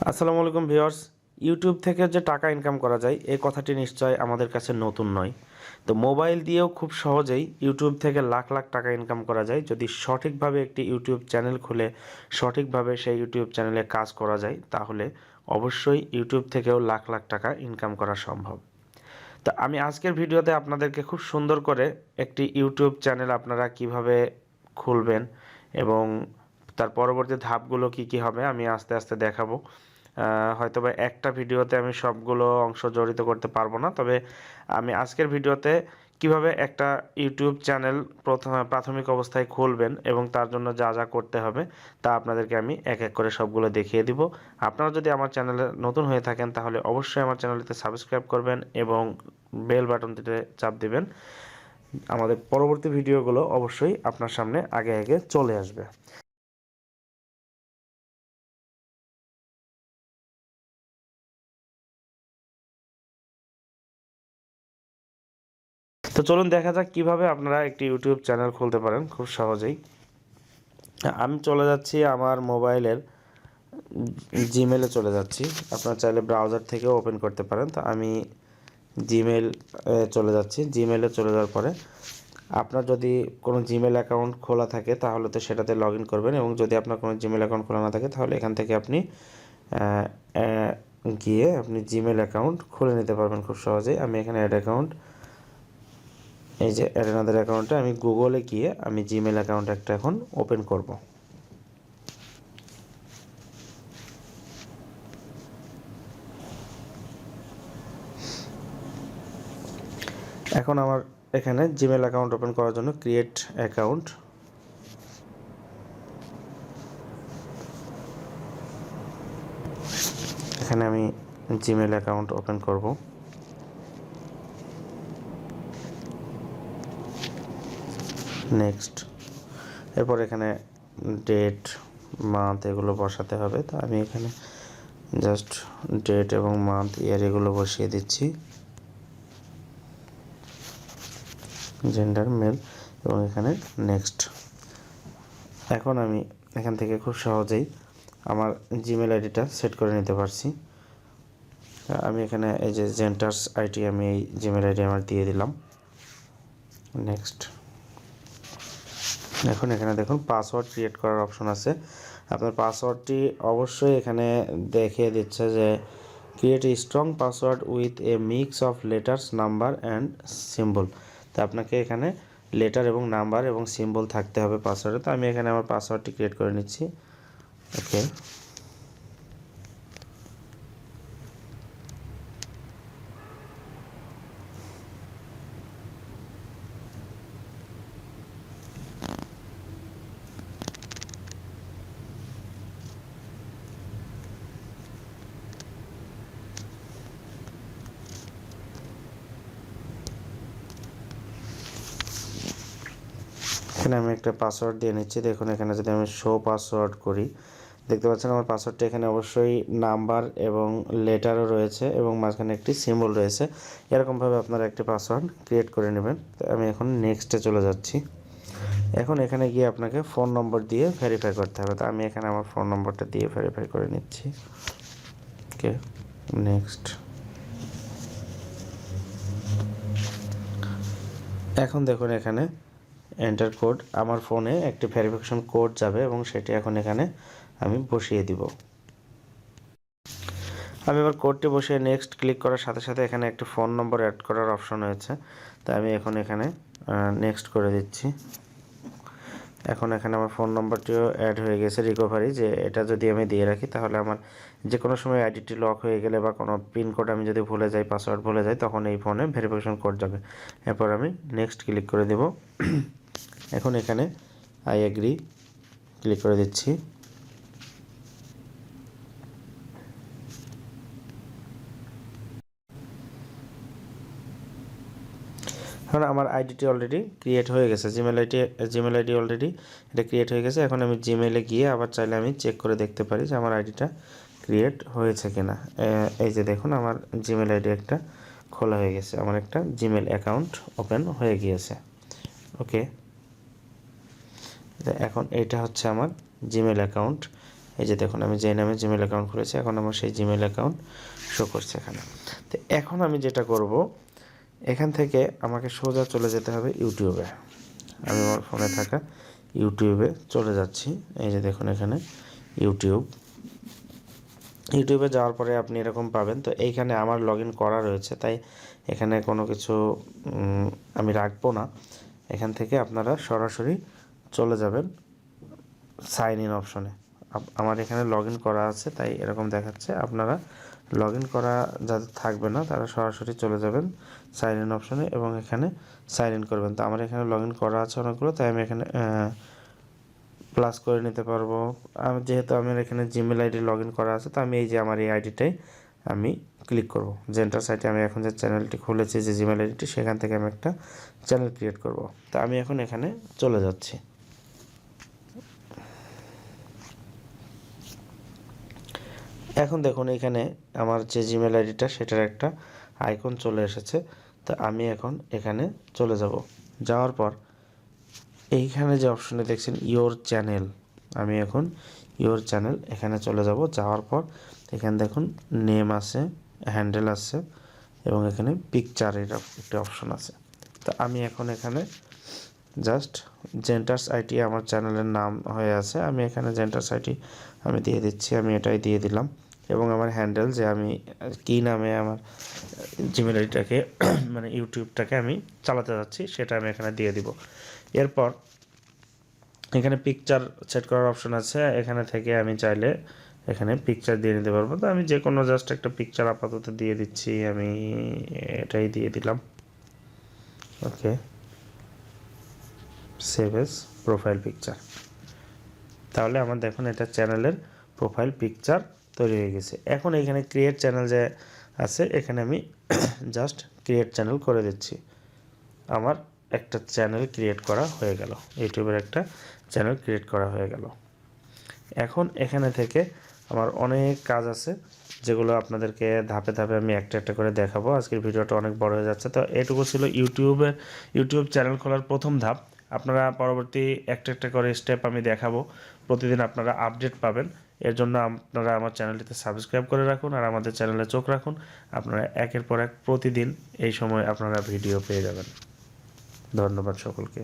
আসসালামু আলাইকুম viewers. YouTube থেকে যে টাকা ইনকাম করা যায় এই কথাটি নিশ্চয় আমাদের কাছে নতুন নয়। তো মোবাইল দিয়েও খুব সহজেই ইউটিউব থেকে লাখ লাখ টাকা ইনকাম করা যায় যদি সঠিকভাবে একটি ইউটিউব চ্যানেল খুলে সঠিকভাবে সেই ইউটিউব চ্যানেলে কাজ করা যায়, তাহলে অবশ্যই ইউটিউব থেকেও লাখ লাখ টাকা ইনকাম করা সম্ভব। তো আমি আজকের ভিডিওতে আপনাদেরকে খুব সুন্দর করে একটি ইউটিউব চ্যানেল আপনারা কিভাবে খুলবেন এবং তার পরবর্তী ধাপগুলো কি কি হবে আমি আস্তে আস্তে দেখাবো। হয়তোবা একটা ভিডিওতে আমি সবগুলো অংশ জড়িত করতে পারবো না, তবে আমি আজকের ভিডিওতে কিভাবে একটা ইউটিউব চ্যানেল প্রাথমিক অবস্থায় খুলবেন এবং তার জন্য যা যা করতে হবে তা আপনাদেরকে আমি এক এক করে সবগুলো দেখিয়ে দিব। আপনারা যদি আমার চ্যানেলে নতুন হয়ে থাকেন তাহলে অবশ্যই আমার চ্যানেলটিতে সাবস্ক্রাইব করবেন এবং বেল বাটনটিতে চাপ দিবেন। আমাদের পরবর্তী ভিডিওগুলো অবশ্যই আপনার সামনে আগে আগে চলে আসবে। তো চলুন দেখা যাক কিভাবে আপনারা একটি ইউটিউব চ্যানেল খুলতে পারেন খুব সহজেই। আমি চলে যাচ্ছি আমার মোবাইলের জিমেলে চলে যাচ্ছি। আপনারা চাইলে ব্রাউজার থেকেও ওপেন করতে পারেন। তো আমি জিমেল চলে যাচ্ছি। জিমেলে চলে যাওয়ার পরে আপনার যদি কোনো জিমেল অ্যাকাউন্ট খোলা থাকে তাহলে তো সেটাতে লগ ইন করবেন, এবং যদি আপনার কোনো জিমেল অ্যাকাউন্ট খোলা না থাকে তাহলে এখান থেকে আপনি গিয়ে আপনি জিমেল অ্যাকাউন্ট খুলে নিতে পারবেন খুব সহজেই। আমি এখানে অ্যাড অ্যাকাউন্ট, এই যে অ্যাড অ্যানাদার অ্যাকাউন্টে আমি গুগলে গিয়ে আমি জিমেল অ্যাকাউন্ট একটা এখন ওপেন করব। এখন আমার এখানে জিমেল অ্যাকাউন্ট ওপেন করার জন্য ক্রিয়েট অ্যাকাউন্ট, এখানে আমি জিমেল অ্যাকাউন্ট ওপেন করব। নেক্সট, এরপর এখানে ডেট মান্থ এগুলো বসাতে হবে। তো আমি এখানে জাস্ট ডেট এবং মান্থ ইয়ার এগুলো বসিয়ে দিচ্ছি, জেন্ডার মেল, এবং এখানে নেক্সট। এখন আমি এখান থেকে খুব সহজেই আমার জিমেল আইডিটা সেট করে নিতে পারছি। আমি এখানে এই যে জেন্টার্স আইডি, আমি এই জিমেল আইডি আমার দিয়ে দিলাম। নেক্সট, এখন এখানে দেখুন পাসওয়ার্ড ক্রিয়েট করার অপশন আছে। আপনার পাসওয়ার্ডটি অবশ্যই এখানে দেখিয়ে দিচ্ছে যে create a strong password with a mix of letters number and symbol. তো আপনাকে এখানে লেটার এবং নাম্বার এবং সিম্বল থাকতে হবে পাসওয়ার্ডে। তো আমি এখানে আমার পাসওয়ার্ডটি ক্রিয়েট করে নিচ্ছি। ওকে, এখানে আমি একটা পাসওয়ার্ড দিয়ে নিচ্ছি। দেখুন এখানে যদি আমি শো পাসওয়ার্ড করি, দেখতে পাচ্ছেন আমার পাসওয়ার্ডটা এখানে অবশ্যই নাম্বার এবং লেটারও রয়েছে এবং মাঝখানে একটি সিম্বল রয়েছে। এরকমভাবে আপনারা একটি পাসওয়ার্ড ক্রিয়েট করে নেবেন। তো আমি এখন নেক্সটে চলে যাচ্ছি। এখন এখানে গিয়ে আপনাকে ফোন নম্বর দিয়ে ভেরিফাই করতে হবে। তো আমি এখানে আমার ফোন নম্বরটা দিয়ে ভেরিফাই করে নিচ্ছি। ওকে, নেক্সট। এখন দেখুন এখানে এন্টার কোড, আমার ফোনে একটি ভেরিফিকেশন কোড যাবে এবং সেটি এখন এখানে আমি বসিয়ে দিব। আমি এবার কোডটি বসিয়ে নেক্সট ক্লিক করার সাথে সাথে এখানে একটি ফোন নম্বর অ্যাড করার অপশন হয়েছে। তাই আমি এখন এখানে নেক্সট করে দিচ্ছি। এখন এখানে আমার ফোন নম্বরটিও অ্যাড হয়ে গেছে রিকভারি, যে এটা যদি আমি দিয়ে রাখি তাহলে আমার যে কোনো সময় আইডিটি লক হয়ে গেলে বা কোনো পিন কোড আমি যদি ভুলে যাই, পাসওয়ার্ড ভুলে যাই, তখন এই ফোনে ভেরিফিকেশন কোড যাবে। এরপর আমি নেক্সট ক্লিক করে দেব। এখন এখানে আই এগ্রি ক্লিক করে দিচ্ছি। এখন আমার আইডিটি অলরেডি ক্রিয়েট হয়ে গেছে, জিমেল আইডি অলরেডি এটা ক্রিয়েট হয়ে গেছে। এখন আমি জিমেলে গিয়ে আবার চাইলে আমি চেক করে দেখতে পারি যে আমার আইডিটা ক্রিয়েট হয়েছে কিনা। এই যে দেখুন আমার জিমেল আইডি একটা খোলা হয়ে গেছে, আমার একটা জিমেল অ্যাকাউন্ট ওপেন হয়ে গিয়েছে। ওকে, এখন এইটা হচ্ছে আমার জিমেল অ্যাকাউন্ট। এই যে দেখুন আমি যে নামে জিমেল অ্যাকাউন্ট খুলেছি এখন আমার সেই জিমেল অ্যাকাউন্ট শো করছে এখানে। তো এখন আমি যেটা করব, এখান থেকে আমাকে সোজা চলে যেতে হবে ইউটিউবে। আমি আমার ফোনে থাকা ইউটিউবে চলে যাচ্ছি। এই যে দেখুন এখানে ইউটিউবে যাওয়ার পরে আপনি এরকম পাবেন। তো এইখানে আমার লগ ইন করা রয়েছে, তাই এখানে কোনো কিছু আমি রাখবো না। এখান থেকে আপনারা সরাসরি চলে যাবেন সাইন ইন অপশনে। আমার এখানে লগ ইন করা আছে তাই এরকম দেখাচ্ছে। আপনারা লগ ইন করা যাদের থাকবে না তারা সরাসরি চলে যাবেন সাইন ইন অপশনে এবং এখানে সাইন ইন করবেন। তো আমার এখানে লগ ইন করা আছে অনেকগুলো, তাই আমি এখানে প্লাস করে নিতে পারবো। আমি যেহেতু আমার এখানে জিমেল আইডি লগ ইন করা আছে, তো আমি এই যে আমার এই আইডিটাই আমি ক্লিক করব। জেন্টার সাইটে আমি এখন যে চ্যানেলটি খুলেছি, যে জিমেল আইডিটি, সেখান থেকে আমি একটা চ্যানেল ক্রিয়েট করব। তো আমি এখন এখানে চলে যাচ্ছি। এখন দেখুন এখানে আমার যে জিমেল আইডিটা সেটার একটা আইকন চলে এসেছে। তো আমি এখন এখানে চলে যাব। যাওয়ার পর এইখানে যে অপশনে দেখছেন ইওর চ্যানেল, আমি এখন ইওর চ্যানেল এখানে চলে যাব। যাওয়ার পর এখানে দেখুন নেম আছে, হ্যান্ডেল আছে এবং এখানে পিকচারের একটা অপশন আছে। তো আমি এখন এখানে জাস্ট জেন্টার্স আইটি আমার চ্যানেলের নাম হয়ে আছে, আমি এখানে জেন্টার্স আইটি আমি দিয়ে দিচ্ছি। আমি এটাই দিয়ে দিলাম এবং আমার হ্যান্ডেল যে আমি কী নামে আমার জিমেল আইডিটাকে মানে ইউটিউবটাকে আমি চালাতে যাচ্ছি সেটা আমি এখানে দিয়ে দিব। এরপর এখানে পিকচার সেট করার অপশন আছে, এখানে থেকে আমি চাইলে এখানে পিকচার দিয়ে নিতে পারবো। তো আমি যে কোনো জাস্ট একটা পিকচার আপাতত দিয়ে দিচ্ছি, আমি এটাই দিয়ে দিলাম। ওকে, সেভ এজ প্রোফাইল পিকচার। তাহলে আমার দেখুন এটা চ্যানেলের প্রোফাইল পিকচার তৈরি হয়ে গেছে। এখন এখানে ক্রিয়েট চ্যানেল যে আছে এখানে আমি জাস্ট ক্রিয়েট চ্যানেল করে দিচ্ছি। আমার একটা চ্যানেল ক্রিয়েট করা হয়ে গেল, ইউটিউবের একটা চ্যানেল ক্রিয়েট করা হয়ে গেল। এখন এখানে থেকে আমার অনেক কাজ আছে যেগুলো আপনাদেরকে ধাপে ধাপে আমি একটা একটা করে দেখাবো। আজকের ভিডিওটা অনেক বড় হয়ে যাচ্ছে, তো এটুকু ছিল ইউটিউব চ্যানেল খোলার প্রথম ধাপ। আপনারা পরবর্তী একটা একটা করে স্টেপ আমি দেখাবো, প্রতিদিন আপনারা আপডেট পাবেন। এর জন্য আপনারা আমার চ্যানেলটিতে সাবস্ক্রাইব করে রাখুন আর আমাদের চ্যানেলে চোখ রাখুন। আপনারা একের পর এক প্রতিদিন এই সময় আপনারা ভিডিও পেয়ে যাবেন। ধন্যবাদ সকলকে।